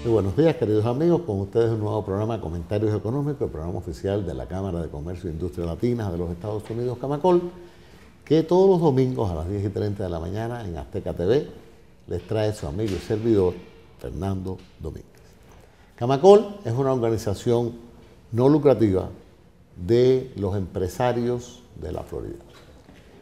Muy buenos días, queridos amigos. Con ustedes un nuevo programa Comentarios Económicos, el programa oficial de la Cámara de Comercio e Industria Latina de los Estados Unidos, Camacol, que todos los domingos a las 10:30 de la mañana en Azteca TV les trae su amigo y servidor, Fernando Domínguez. Camacol es una organización no lucrativa de los empresarios de la Florida.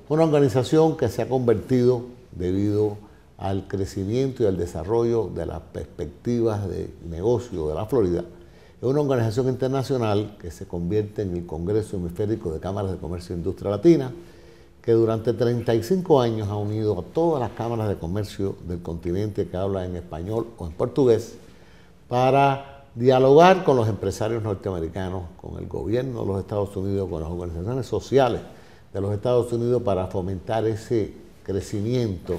Una organización que se ha convertido, debido al crecimiento y al desarrollo de las perspectivas de negocio de la Florida, es una organización internacional que se convierte en el Congreso Hemisférico de Cámaras de Comercio e Industria Latina, que durante 35 años ha unido a todas las cámaras de comercio del continente que hablan en español o en portugués para dialogar con los empresarios norteamericanos, con el gobierno de los Estados Unidos, con las organizaciones sociales de los Estados Unidos para fomentar ese crecimiento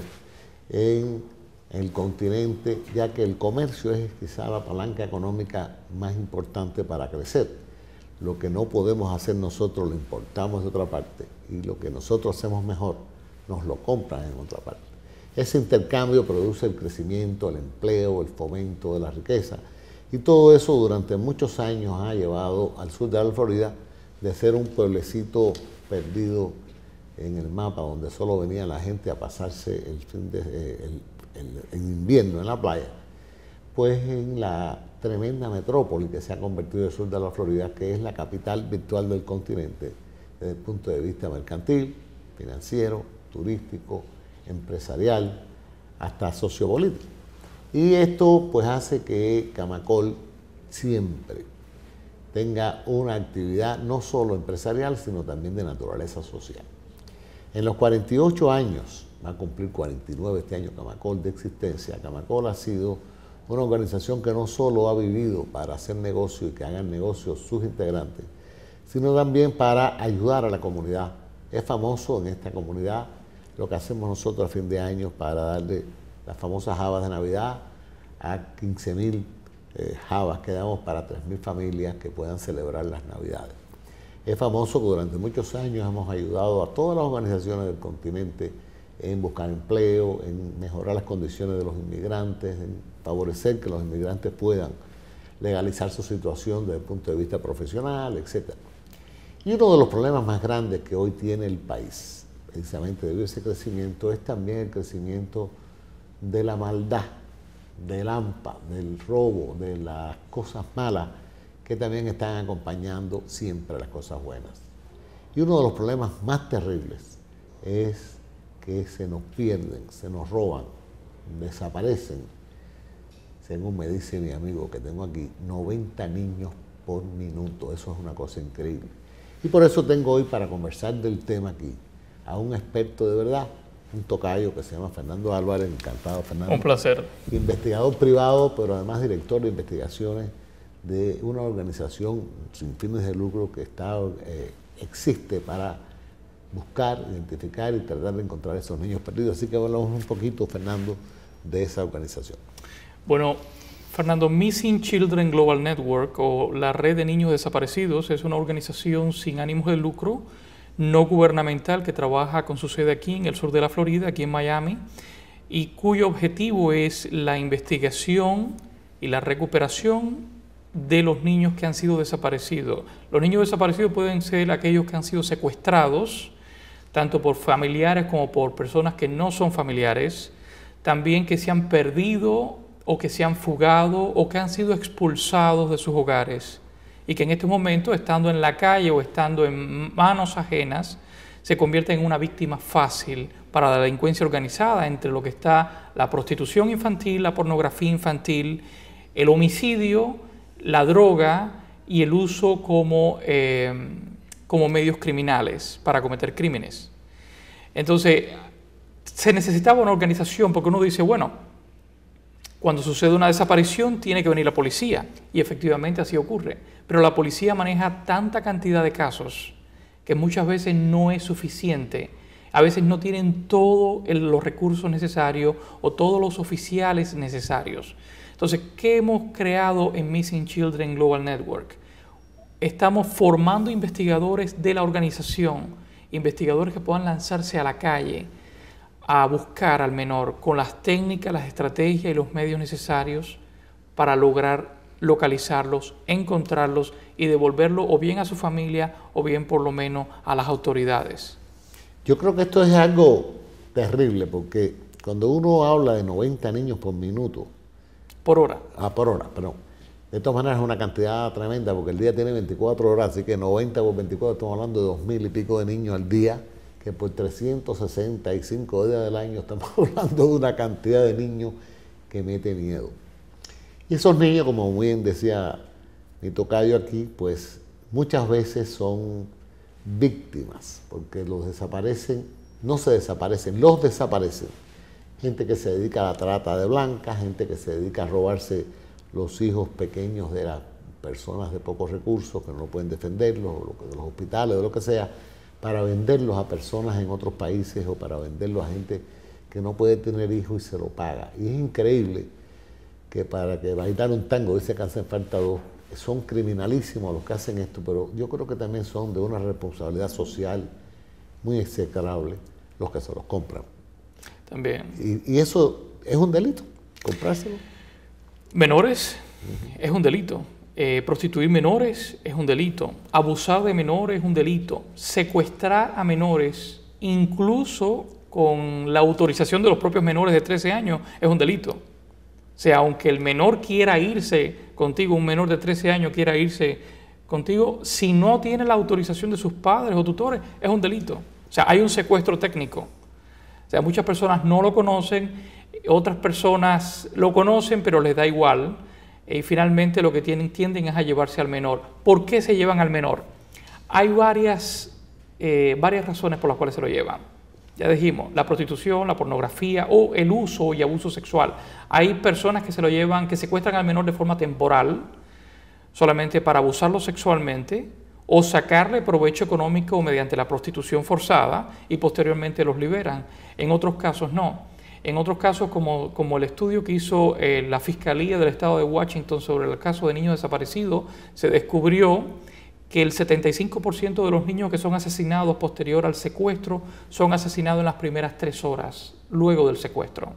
en el continente, ya que el comercio es quizá la palanca económica más importante para crecer. Lo que no podemos hacer nosotros lo importamos de otra parte y lo que nosotros hacemos mejor nos lo compran en otra parte. Ese intercambio produce el crecimiento, el empleo, el fomento de la riqueza y todo eso durante muchos años ha llevado al sur de la Florida de ser un pueblecito perdido en el mapa, donde solo venía la gente a pasarse el invierno en la playa, pues en la tremenda metrópoli que se ha convertido el sur de la Florida, que es la capital virtual del continente desde el punto de vista mercantil, financiero, turístico, empresarial, hasta sociopolítico. Y esto pues hace que Camacol siempre tenga una actividad no solo empresarial, sino también de naturaleza social. En los 48 años, va a cumplir 49 este año Camacol de existencia, Camacol ha sido una organización que no solo ha vivido para hacer negocio y que hagan negocios sus integrantes, sino también para ayudar a la comunidad. Es famoso en esta comunidad lo que hacemos nosotros a fin de año para darle las famosas jabas de Navidad a 15,000 jabas que damos para 3,000 familias que puedan celebrar las Navidades. Es famoso que durante muchos años hemos ayudado a todas las organizaciones del continente en buscar empleo, en mejorar las condiciones de los inmigrantes, en favorecer que los inmigrantes puedan legalizar su situación desde el punto de vista profesional, etc. Y uno de los problemas más grandes que hoy tiene el país, precisamente debido a ese crecimiento, es también el crecimiento de la maldad, del hampa, del robo, de las cosas malas que también están acompañando siempre las cosas buenas. Y uno de los problemas más terribles es que se nos pierden, se nos roban, desaparecen, según me dice mi amigo que tengo aquí, 90 niños por minuto. Eso es una cosa increíble. Y por eso tengo hoy para conversar del tema aquí a un experto de verdad, un tocayo que se llama Fernando Álvarez. Encantado, Fernando. Un placer. Investigador privado, pero además director de investigaciones de una organización sin fines de lucro que existe para buscar, identificar y tratar de encontrar a esos niños perdidos. Así que hablamos un poquito, Fernando, de esa organización. Bueno, Fernando, Missing Children Global Network, o la Red de Niños Desaparecidos, es una organización sin ánimos de lucro, no gubernamental, que trabaja con su sede aquí en el sur de la Florida, aquí en Miami, y cuyo objetivo es la investigación y la recuperación de los niños que han sido desaparecidos. Los niños desaparecidos pueden ser aquellos que han sido secuestrados, tanto por familiares como por personas que no son familiares, también que se han perdido o que se han fugado o que han sido expulsados de sus hogares y que en este momento, estando en la calle o estando en manos ajenas, se convierten en una víctima fácil para la delincuencia organizada, entre lo que está la prostitución infantil, la pornografía infantil, el homicidio, la droga y el uso como medios criminales para cometer crímenes. Entonces, se necesitaba una organización porque uno dice, bueno, cuando sucede una desaparición tiene que venir la policía, y efectivamente así ocurre, pero la policía maneja tanta cantidad de casos que muchas veces no es suficiente. A veces no tienen todos los recursos necesarios o todos los oficiales necesarios. Entonces, ¿qué hemos creado en Missing Children Global Network? Estamos formando investigadores de la organización, investigadores que puedan lanzarse a la calle a buscar al menor con las técnicas, las estrategias y los medios necesarios para lograr localizarlos, encontrarlos y devolverlo o bien a su familia o bien por lo menos a las autoridades. Yo creo que esto es algo terrible porque cuando uno habla de 90 niños por minuto, Por hora. por hora, perdón. De todas maneras es una cantidad tremenda porque el día tiene 24 horas, así que 90 por 24, estamos hablando de 2000 y pico de niños al día, que por 365 días del año estamos hablando de una cantidad de niños que mete miedo. Y esos niños, como muy bien decía mi tocayo aquí, pues muchas veces son víctimas, porque los desaparecen, no se desaparecen, los desaparecen. Gente que se dedica a la trata de blancas, gente que se dedica a robarse los hijos pequeños de las personas de pocos recursos que no pueden defenderlos, de los hospitales, de lo que sea, para venderlos a personas en otros países o para venderlos a gente que no puede tener hijos y se lo paga. Y es increíble que para que bailar un tango dice que hacen falta dos. Son criminalísimos los que hacen esto, pero yo creo que también son de una responsabilidad social muy execrable los que se los compran. También. Y eso es un delito, comprárselo. Menores es un delito. Prostituir menores es un delito. Abusar de menores es un delito. Secuestrar a menores, incluso con la autorización de los propios menores de 13 años, es un delito. O sea, aunque el menor quiera irse contigo, un menor de 13 años quiera irse contigo, si no tiene la autorización de sus padres o tutores, es un delito. O sea, hay un secuestro técnico. O sea, muchas personas no lo conocen, otras personas lo conocen, pero les da igual. Y finalmente lo que tienden es a llevarse al menor. ¿Por qué se llevan al menor? Hay varias razones por las cuales se lo llevan. Ya dijimos, la prostitución, la pornografía o el uso y abuso sexual. Hay personas que se lo llevan, que secuestran al menor de forma temporal, solamente para abusarlo sexualmente o sacarle provecho económico mediante la prostitución forzada y posteriormente los liberan. En otros casos no. En otros casos, como el estudio que hizo la Fiscalía del Estado de Washington sobre el caso de niños desaparecidos, se descubrió que el 75% de los niños que son asesinados posterior al secuestro son asesinados en las primeras 3 horas luego del secuestro.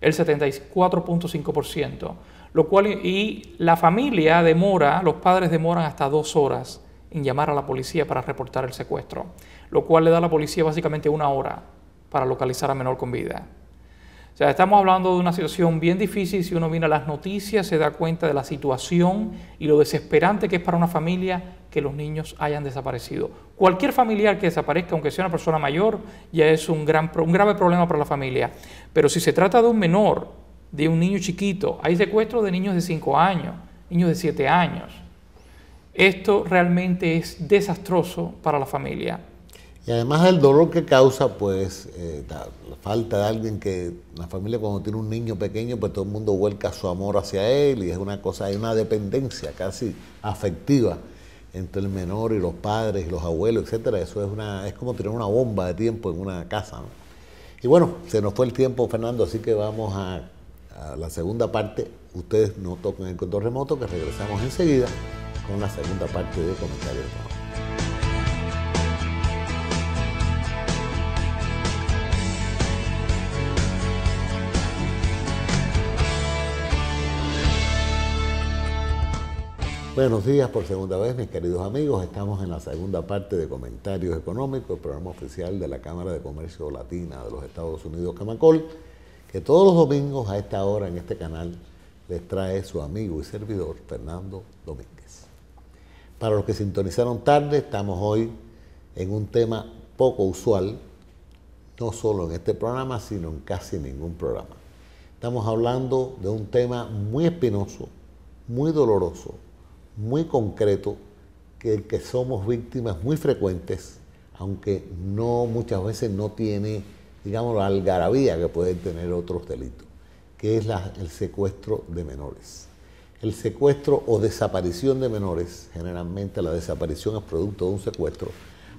El 74.5%. Lo cual, y la familia demora, los padres demoran hasta 2 horas en llamar a la policía para reportar el secuestro, lo cual le da a la policía básicamente 1 hora para localizar al menor con vida. O sea, estamos hablando de una situación bien difícil. Si uno mira las noticias, se da cuenta de la situación y lo desesperante que es para una familia que los niños hayan desaparecido. Cualquier familiar que desaparezca, aunque sea una persona mayor, ya es un grave problema para la familia. Pero si se trata de un menor, de un niño chiquito, hay secuestros de niños de 5 años, niños de 7 años. Esto realmente es desastroso para la familia. Y además del dolor que causa, pues, la falta de alguien que, la familia cuando tiene un niño pequeño, pues todo el mundo vuelca su amor hacia él y es una cosa, hay una dependencia casi afectiva entre el menor y los padres y los abuelos, etcétera. Eso es como tener una bomba de tiempo en una casa, ¿no? Y bueno, se nos fue el tiempo, Fernando, así que vamos a la segunda parte. Ustedes no toquen el control remoto, que regresamos enseguida con la segunda parte de Comentarios Económicos. Buenos días por segunda vez, mis queridos amigos. Estamos en la segunda parte de Comentarios Económicos, el programa oficial de la Cámara de Comercio Latina de los Estados Unidos, Camacol, que todos los domingos a esta hora en este canal les trae su amigo y servidor, Fernando Domínguez. Para los que sintonizaron tarde, estamos hoy en un tema poco usual, no solo en este programa, sino en casi ningún programa. Estamos hablando de un tema muy espinoso, muy doloroso, muy concreto, que somos víctimas muy frecuentes, aunque no muchas veces no tiene, digamos, la algarabía que pueden tener otros delitos, que es el secuestro de menores. El secuestro o desaparición de menores, generalmente la desaparición es producto de un secuestro,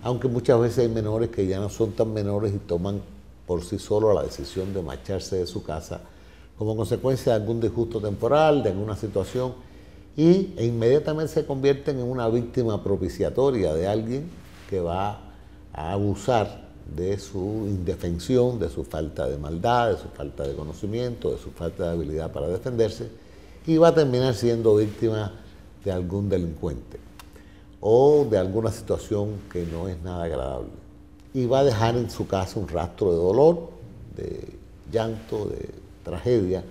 aunque muchas veces hay menores que ya no son tan menores y toman por sí solos la decisión de marcharse de su casa como consecuencia de algún disgusto temporal, de alguna situación, e inmediatamente se convierten en una víctima propiciatoria de alguien que va a abusar de su indefensión, de su falta de maldad, de su falta de conocimiento, de su falta de habilidad para defenderse, y va a terminar siendo víctima de algún delincuente o de alguna situación que no es nada agradable. Y va a dejar en su casa un rastro de dolor, de llanto, de tragedia,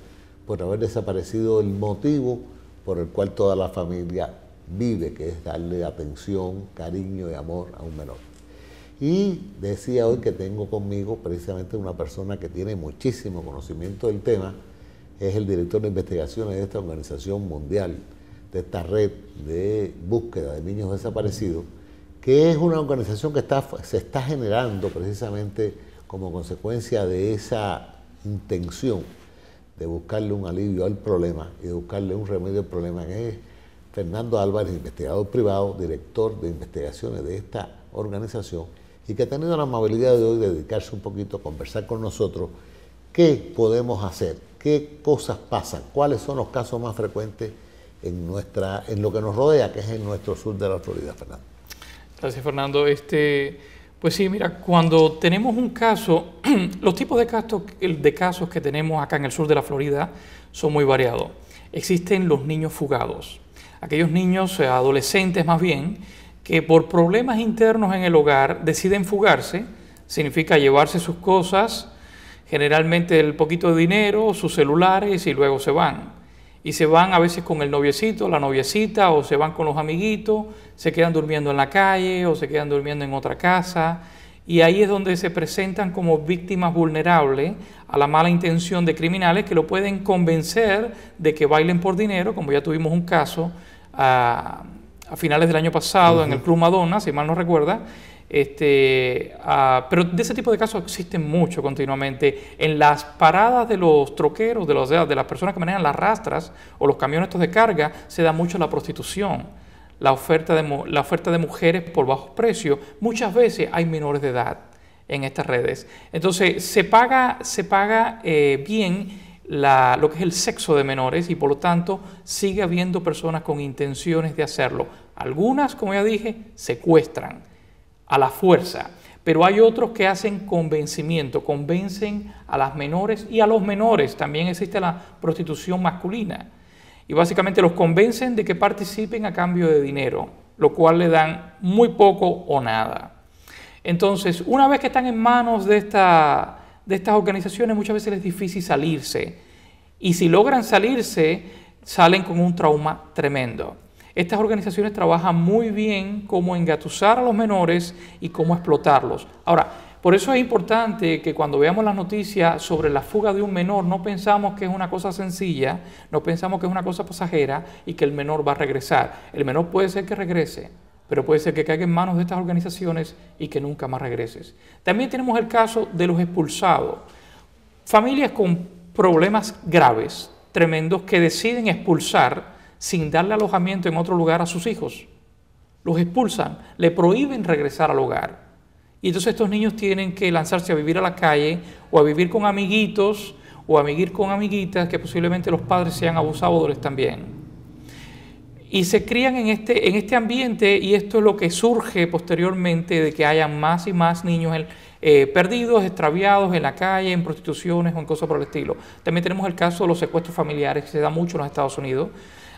por haber desaparecido el motivo por el cual toda la familia vive, que es darle atención, cariño y amor a un menor. Y decía hoy que tengo conmigo precisamente una persona que tiene muchísimo conocimiento del tema, es el director de investigaciones de esta organización mundial, de esta red de búsqueda de niños desaparecidos, que es una organización que se está generando precisamente como consecuencia de esa intención de buscarle un alivio al problema y de buscarle un remedio al problema, que es Fernando Álvarez, investigador privado, director de investigaciones de esta organización, y que ha tenido la amabilidad de hoy de dedicarse un poquito a conversar con nosotros qué podemos hacer, qué cosas pasan, cuáles son los casos más frecuentes en lo que nos rodea, que es en nuestro sur de la Florida, Fernando. Gracias, Fernando. Pues sí, mira, cuando tenemos un caso, los tipos de casos que tenemos acá en el sur de la Florida son muy variados. Existen los niños fugados, aquellos niños, adolescentes más bien, que por problemas internos en el hogar deciden fugarse, significa llevarse sus cosas, generalmente el poquito de dinero, sus celulares, y luego se van. Y se van a veces con el noviecito, la noviecita, o se van con los amiguitos, se quedan durmiendo en la calle o se quedan durmiendo en otra casa. Y ahí es donde se presentan como víctimas vulnerables a la mala intención de criminales que lo pueden convencer de que bailen por dinero, como ya tuvimos un caso a finales del año pasado en el Club Madonna, si mal no recuerda. Pero de ese tipo de casos existen mucho continuamente. En las paradas de los troqueros, de las personas que manejan las rastras o los camiones estos de carga, se da mucho la prostitución, la oferta de mujeres por bajos precios. Muchas veces hay menores de edad en estas redes. Entonces se paga bien lo que es el sexo de menores, y por lo tanto sigue habiendo personas con intenciones de hacerlo. Algunas, como ya dije, secuestran a la fuerza, pero hay otros que hacen convencimiento, convencen a las menores y a los menores. También existe la prostitución masculina, y básicamente los convencen de que participen a cambio de dinero, lo cual le dan muy poco o nada. Entonces, una vez que están en manos de estas organizaciones, muchas veces es difícil salirse, y si logran salirse, salen con un trauma tremendo. Estas organizaciones trabajan muy bien cómo engatusar a los menores y cómo explotarlos. Ahora, por eso es importante que cuando veamos las noticias sobre la fuga de un menor, no pensamos que es una cosa sencilla, no pensamos que es una cosa pasajera y que el menor va a regresar. El menor puede ser que regrese, pero puede ser que caiga en manos de estas organizaciones y que nunca más regreses. También tenemos el caso de los expulsados. Familias con problemas graves, tremendos, que deciden expulsar sin darle alojamiento en otro lugar a sus hijos. Los expulsan, le prohíben regresar al hogar. Y entonces estos niños tienen que lanzarse a vivir a la calle, o a vivir con amiguitos, o a vivir con amiguitas, que posiblemente los padres sean abusadores también. Y se crían en este ambiente, y esto es lo que surge posteriormente de que haya más y más niños perdidos, extraviados en la calle, en prostituciones o en cosas por el estilo. También tenemos el caso de los secuestros familiares, que se da mucho en los Estados Unidos.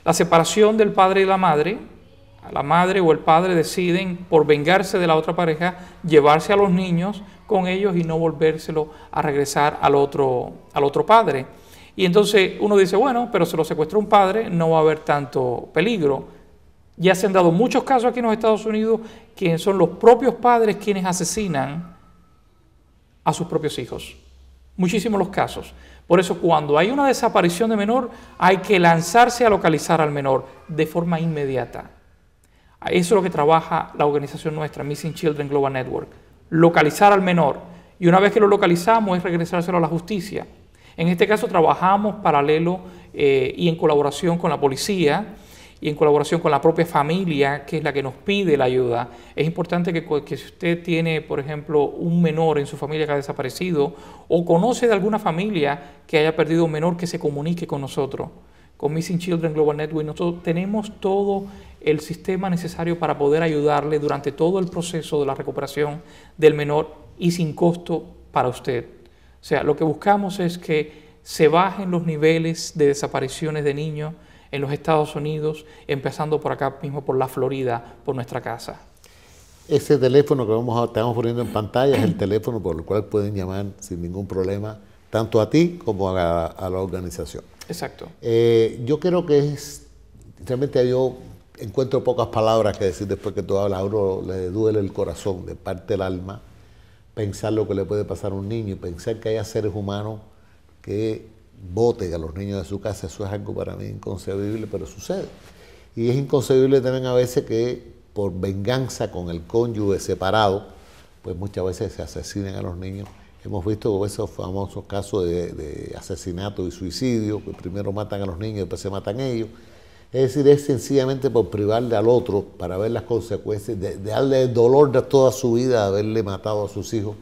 La separación del padre y la madre o el padre deciden, por vengarse de la otra pareja, llevarse a los niños con ellos y no volvérselo a regresar al otro padre. Y entonces uno dice, bueno, pero se lo secuestró un padre, no va a haber tanto peligro. Ya se han dado muchos casos aquí en los Estados Unidos que son los propios padres quienes asesinan a sus propios hijos. Muchísimos los casos. Por eso, cuando hay una desaparición de menor, hay que lanzarse a localizar al menor de forma inmediata. Eso es lo que trabaja la organización nuestra, Missing Children Global Network. Localizar al menor. Y una vez que lo localizamos, es regresárselo a la justicia. En este caso, trabajamos paralelo y en colaboración con la policía y en colaboración con la propia familia, que es la que nos pide la ayuda. Es importante que si usted tiene, por ejemplo, un menor en su familia que ha desaparecido, o conoce de alguna familia que haya perdido un menor, que se comunique con nosotros, con Missing Children Global Network. Nosotros tenemos todo el sistema necesario para poder ayudarle durante todo el proceso de la recuperación del menor, y sin costo para usted. O sea, lo que buscamos es que se bajen los niveles de desapariciones de niños en los Estados Unidos, empezando por acá mismo, por la Florida, por nuestra casa. Ese teléfono que estamos poniendo en pantalla es el teléfono por el cual pueden llamar sin ningún problema, tanto a ti como a la organización. Exacto. Yo creo que realmente yo encuentro pocas palabras que decir después que tú hablas. A uno le duele el corazón, de parte del alma, pensar lo que le puede pasar a un niño y pensar que haya seres humanos que boten a los niños de su casa. Eso es algo para mí inconcebible, pero sucede. Y es inconcebible también a veces que por venganza con el cónyuge separado, pues muchas veces se asesinen a los niños. Hemos visto esos famosos casos de asesinato y suicidio, que primero matan a los niños y después se matan ellos. Es decir, es sencillamente por privarle al otro, para ver las consecuencias, de darle el dolor de toda su vida de haberle matado a sus hijos,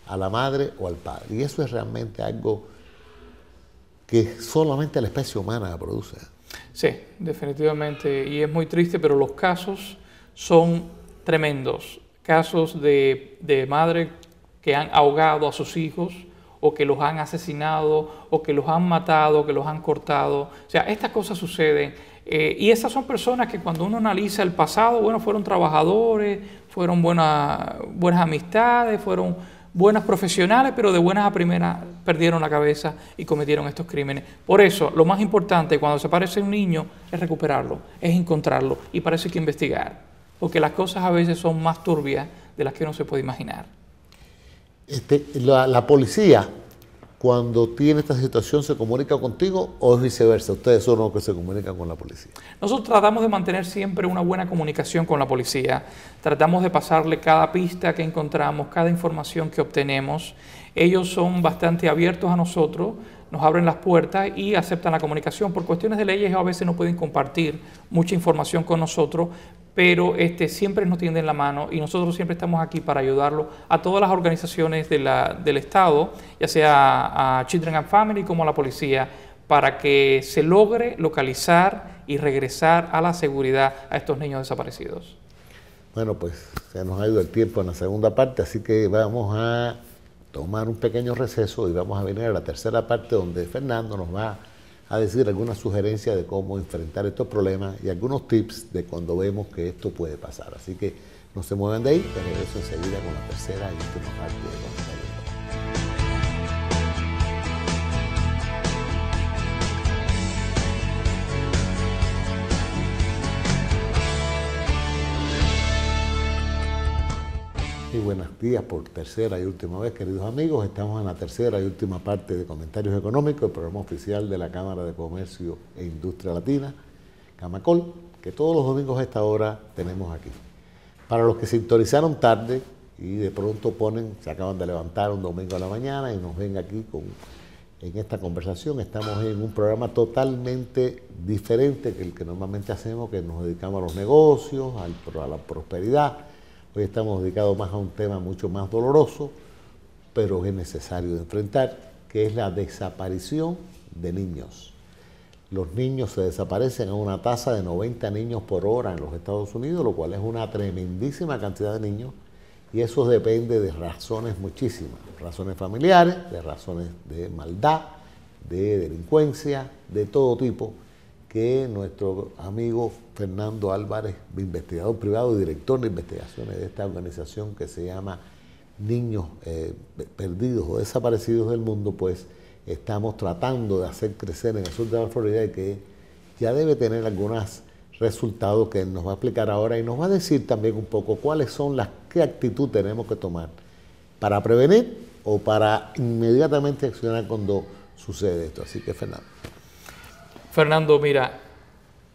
a la madre o al padre. Y eso es realmente algo que solamente la especie humana produce. Sí, definitivamente. Y es muy triste, pero los casos son tremendos. Casos de madres que han ahogado a sus hijos, o que los han asesinado, o que los han matado, o que los han cortado. O sea, estas cosas suceden. Y esas son personas que cuando uno analiza el pasado, bueno, fueron trabajadores, fueron buenas amistades, fueron buenas profesionales, pero de buenas a primeras perdieron la cabeza y cometieron estos crímenes. Por eso, lo más importante cuando se aparece un niño es recuperarlo, es encontrarlo, y para eso hay que investigar, porque las cosas a veces son más turbias de las que uno se puede imaginar. La policía, cuando tiene esta situación, ¿se comunica contigo o es viceversa? Ustedes son los que se comunican con la policía. Nosotros tratamos de mantener siempre una buena comunicación con la policía. Tratamos de pasarle cada pista que encontramos, cada información que obtenemos. Ellos son bastante abiertos a nosotros, nos abren las puertas y aceptan la comunicación. Por cuestiones de leyes a veces no pueden compartir mucha información con nosotros, pero siempre nos tienden la mano y nosotros siempre estamos aquí para ayudarlo a todas las organizaciones del Estado, ya sea a Children and Family como a la policía, para que se logre localizar y regresar a la seguridad a estos niños desaparecidos. Bueno, pues se nos ha ido el tiempo en la segunda parte, así que vamos a tomar un pequeño receso y vamos a venir a la tercera parte, donde Fernando nos va a decir algunas sugerencias de cómo enfrentar estos problemas y algunos tips de cuando vemos que esto puede pasar. Así que no se muevan de ahí, que regreso enseguida con la tercera y última parte de Comentarios. Y buenos días por tercera y última vez, queridos amigos. Estamos en la tercera y última parte de Comentarios Económicos, el programa oficial de la Cámara de Comercio e Industria Latina, Camacol, que todos los domingos a esta hora tenemos aquí. Para los que sintonizaron tarde y de pronto se acaban de levantar un domingo a la mañana y nos ven aquí en esta conversación, estamos en un programa totalmente diferente que el que normalmente hacemos, que nos dedicamos a los negocios, a la prosperidad. Hoy estamos dedicados más a un tema mucho más doloroso, pero es necesario de enfrentar, que es la desaparición de niños. Los niños se desaparecen a una tasa de 90 niños por hora en los Estados Unidos, lo cual es una tremendísima cantidad de niños, y eso depende de razones muchísimas, razones familiares, de razones de maldad, de delincuencia, de todo tipo, que nuestro amigo Fernando Álvarez, investigador privado y director de investigaciones de esta organización que se llama Niños Perdidos o Desaparecidos del Mundo, pues estamos tratando de hacer crecer en el sur de la Florida, y que ya debe tener algunos resultados que él nos va a explicar ahora, y nos va a decir también un poco cuáles son qué actitud tenemos que tomar para prevenir o para inmediatamente accionar cuando sucede esto. Así que, Fernando, mira,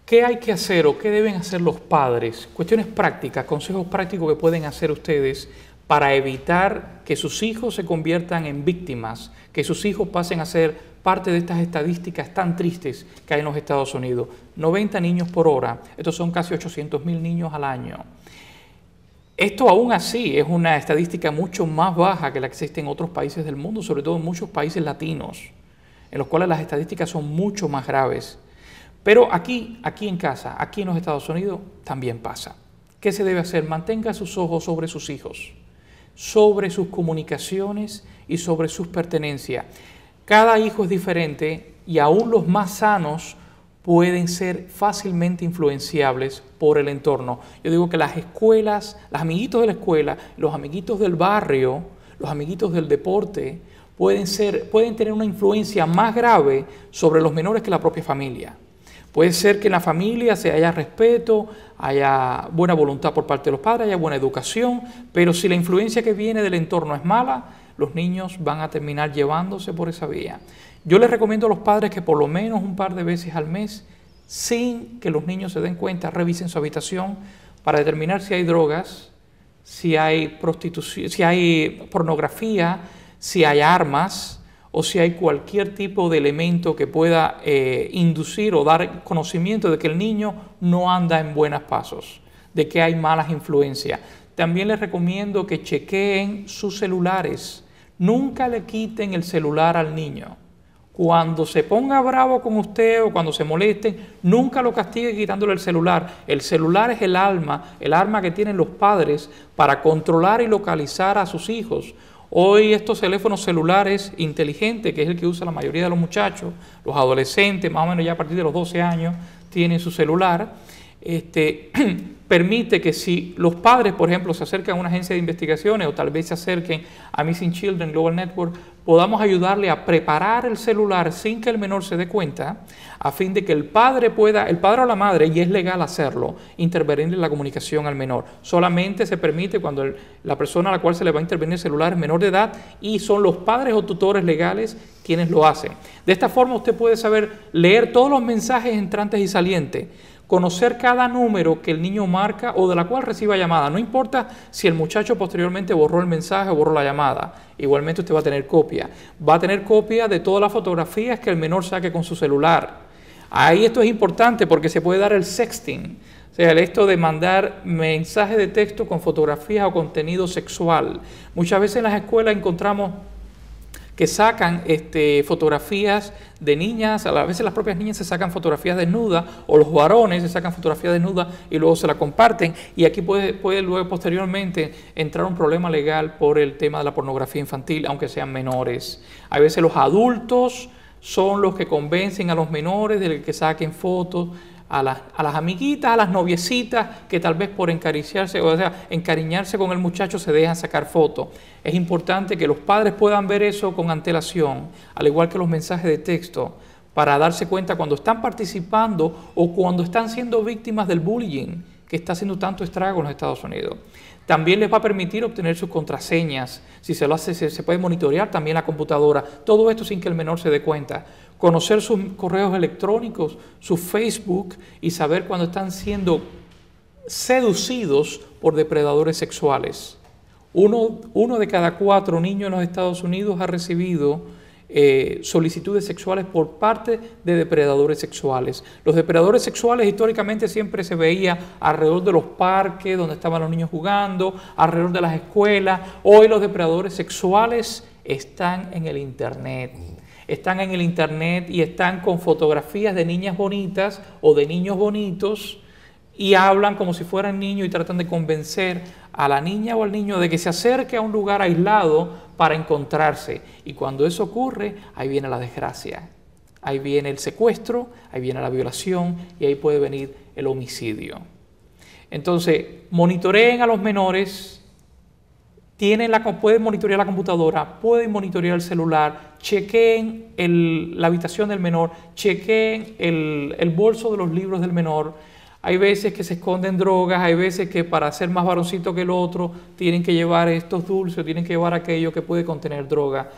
¿qué hay que hacer o qué deben hacer los padres? Cuestiones prácticas, consejos prácticos que pueden hacer ustedes para evitar que sus hijos se conviertan en víctimas, que sus hijos pasen a ser parte de estas estadísticas tan tristes que hay en los Estados Unidos. 90 niños por hora, estos son casi 800,000 niños al año. Esto aún así es una estadística mucho más baja que la que existe en otros países del mundo, sobre todo en muchos países latinos, en los cuales las estadísticas son mucho más graves. Pero aquí en casa, aquí en los Estados Unidos, también pasa. ¿Qué se debe hacer? Mantenga sus ojos sobre sus hijos, sobre sus comunicaciones y sobre sus pertenencias. Cada hijo es diferente y aún los más sanos pueden ser fácilmente influenciables por el entorno. Yo digo que las escuelas, los amiguitos de la escuela, los amiguitos del barrio, los amiguitos del deporte, pueden tener una influencia más grave sobre los menores que la propia familia. Puede ser que en la familia haya respeto, haya buena voluntad por parte de los padres, haya buena educación, pero si la influencia que viene del entorno es mala, los niños van a terminar llevándose por esa vía. Yo les recomiendo a los padres que por lo menos un par de veces al mes, sin que los niños se den cuenta, revisen su habitación para determinar si hay drogas, si hay prostitución, si hay pornografía, si hay armas o si hay cualquier tipo de elemento que pueda inducir o dar conocimiento de que el niño no anda en buenos pasos, de que hay malas influencias. También les recomiendo que chequeen sus celulares. Nunca le quiten el celular al niño. Cuando se ponga bravo con usted o cuando se molesten, nunca lo castigue quitándole el celular. El celular es el arma que tienen los padres para controlar y localizar a sus hijos. Hoy estos teléfonos celulares inteligentes, que es el que usa la mayoría de los muchachos, los adolescentes, más o menos ya a partir de los 12 años, tienen su celular, permite que si los padres, por ejemplo, se acercan a una agencia de investigaciones o tal vez se acerquen a Missing Children Global Network, podamos ayudarle a preparar el celular sin que el menor se dé cuenta, a fin de que el padre o la madre, y es legal hacerlo, intervenir en la comunicación al menor. Solamente se permite cuando la persona a la cual se le va a intervenir el celular es menor de edad y son los padres o tutores legales quienes lo hacen. De esta forma usted puede saber leer todos los mensajes entrantes y salientes, conocer cada número que el niño marca o de la cual reciba llamada. No importa si el muchacho posteriormente borró el mensaje o borró la llamada. Igualmente usted va a tener copia. Va a tener copia de todas las fotografías que el menor saque con su celular. Ahí esto es importante porque se puede dar el sexting. O sea, esto de mandar mensajes de texto con fotografías o contenido sexual. Muchas veces en las escuelas encontramos que sacan fotografías de niñas, a veces las propias niñas se sacan fotografías desnudas o los varones se sacan fotografías desnudas y luego se la comparten y aquí puede luego posteriormente entrar un problema legal por el tema de la pornografía infantil, aunque sean menores. A veces los adultos son los que convencen a los menores de que saquen fotos, a las amiguitas, a las noviecitas que tal vez por encariñarse con el muchacho se dejan sacar fotos. Es importante que los padres puedan ver eso con antelación, al igual que los mensajes de texto, para darse cuenta cuando están participando o cuando están siendo víctimas del bullying que está haciendo tanto estrago en los Estados Unidos. También les va a permitir obtener sus contraseñas. Si se lo hace, se puede monitorear también la computadora. Todo esto sin que el menor se dé cuenta. Conocer sus correos electrónicos, su Facebook y saber cuando están siendo seducidos por depredadores sexuales. Uno de cada 4 niños en los Estados Unidos ha recibido solicitudes sexuales por parte de depredadores sexuales. Los depredadores sexuales históricamente siempre se veía alrededor de los parques donde estaban los niños jugando, alrededor de las escuelas. Hoy los depredadores sexuales están en el Internet. Están en el Internet y están con fotografías de niñas bonitas o de niños bonitos y hablan como si fueran niños y tratan de convencer a la niña o al niño de que se acerque a un lugar aislado para encontrarse. Y cuando eso ocurre, ahí viene la desgracia. Ahí viene el secuestro, ahí viene la violación y ahí puede venir el homicidio. Entonces, monitoreen a los menores, pueden monitorear la computadora, pueden monitorear el celular, chequeen la habitación del menor, chequeen el bolso de los libros del menor. Hay veces que se esconden drogas, hay veces que para ser más varoncito que el otro tienen que llevar estos dulces, tienen que llevar aquello que puede contener droga.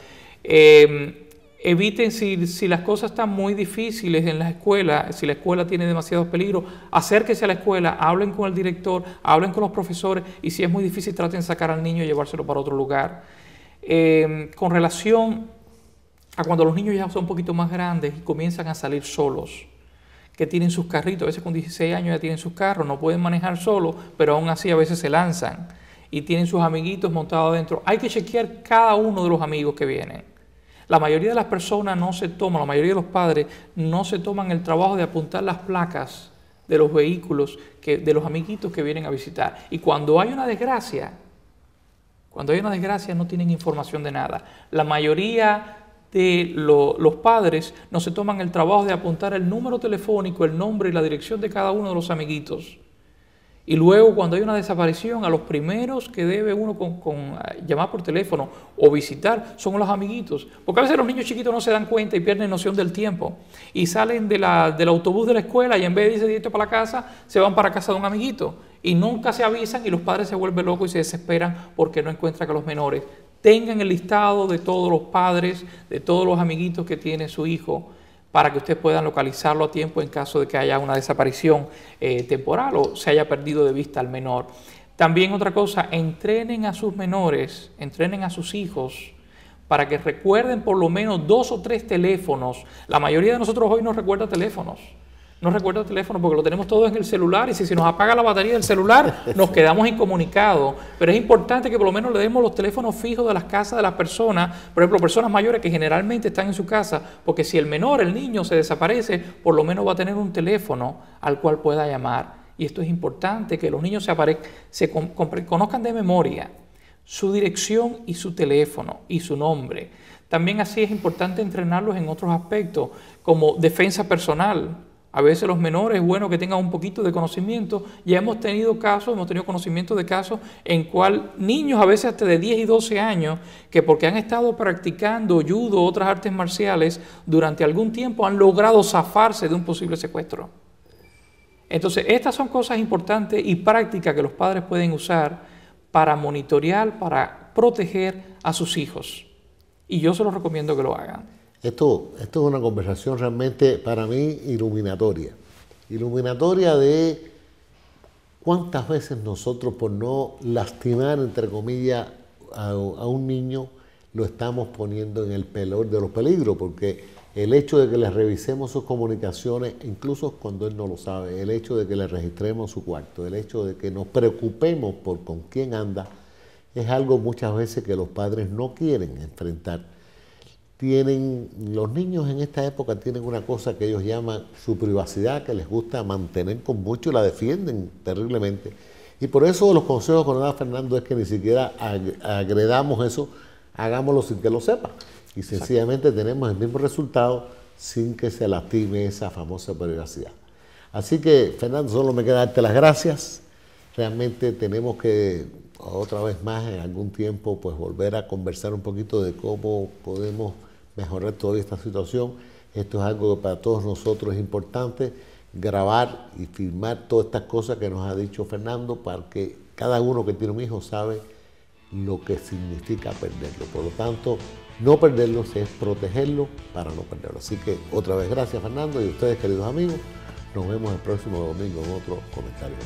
Eviten si las cosas están muy difíciles en la escuela, si la escuela tiene demasiados peligros, acérquense a la escuela, hablen con el director, hablen con los profesores y si es muy difícil traten de sacar al niño y llevárselo para otro lugar. Con relación a cuando los niños ya son un poquito más grandes y comienzan a salir solos, que tienen sus carritos, a veces con 16 años ya tienen sus carros, no pueden manejar solos, pero aún así a veces se lanzan y tienen sus amiguitos montados adentro. Hay que chequear cada uno de los amigos que vienen. La mayoría de las personas la mayoría de los padres no se toman el trabajo de apuntar las placas de los vehículos, de los amiguitos que vienen a visitar. Y cuando hay una desgracia no tienen información de nada. La mayoría de los padres no se toman el trabajo de apuntar el número telefónico, el nombre y la dirección de cada uno de los amiguitos. Y luego, cuando hay una desaparición, a los primeros que debe uno llamar por teléfono o visitar son los amiguitos. Porque a veces los niños chiquitos no se dan cuenta y pierden noción del tiempo. Y salen del autobús de la escuela y en vez de irse directo para la casa, se van para casa de un amiguito. Y nunca se avisan y los padres se vuelven locos y se desesperan porque no encuentran que los menores tengan el listado de todos los padres, de todos los amiguitos que tiene su hijo, para que ustedes puedan localizarlo a tiempo en caso de que haya una desaparición temporal o se haya perdido de vista al menor. También otra cosa, entrenen a sus menores, entrenen a sus hijos para que recuerden por lo menos 2 o 3 teléfonos. La mayoría de nosotros hoy no recuerda teléfonos. No recuerda el teléfono porque lo tenemos todo en el celular y si se nos apaga la batería del celular nos quedamos incomunicados. Pero es importante que por lo menos le demos los teléfonos fijos de las casas de las personas, por ejemplo, personas mayores que generalmente están en su casa, porque si el menor, el niño, se desaparece, por lo menos va a tener un teléfono al cual pueda llamar. Y esto es importante, que los niños conozcan de memoria su dirección y su teléfono y su nombre. También así es importante entrenarlos en otros aspectos, como defensa personal. A veces los menores es bueno que tengan un poquito de conocimiento. Ya hemos tenido conocimiento de casos en cual niños, a veces hasta de 10 y 12 años, que porque han estado practicando judo o otras artes marciales durante algún tiempo, han logrado zafarse de un posible secuestro. Entonces, estas son cosas importantes y prácticas que los padres pueden usar para monitorear, para proteger a sus hijos. Y yo se los recomiendo que lo hagan. Esto es una conversación realmente para mí iluminatoria. Iluminatoria de cuántas veces nosotros, por no lastimar, entre comillas, a un niño, lo estamos poniendo en el peor de los peligros, porque el hecho de que le revisemos sus comunicaciones, incluso cuando él no lo sabe, el hecho de que le registremos su cuarto, el hecho de que nos preocupemos por con quién anda, es algo muchas veces que los padres no quieren enfrentar. Los niños en esta época tienen una cosa que ellos llaman su privacidad, que les gusta mantener con mucho y la defienden terriblemente. Y por eso los consejos que nos da Fernando es que ni siquiera agredamos eso, hagámoslo sin que lo sepa. Y sencillamente tenemos el mismo resultado sin que se lastime esa famosa privacidad. Así que, Fernando, solo me queda darte las gracias. Realmente tenemos que, otra vez más, en algún tiempo, pues volver a conversar un poquito de cómo podemos mejorar toda esta situación. Esto es algo que para todos nosotros es importante, grabar y filmar todas estas cosas que nos ha dicho Fernando, para que cada uno que tiene un hijo sabe lo que significa perderlo. Por lo tanto, no perderlos es protegerlo para no perderlo. Así que otra vez gracias, Fernando, y ustedes, queridos amigos, nos vemos el próximo domingo en otro comentario.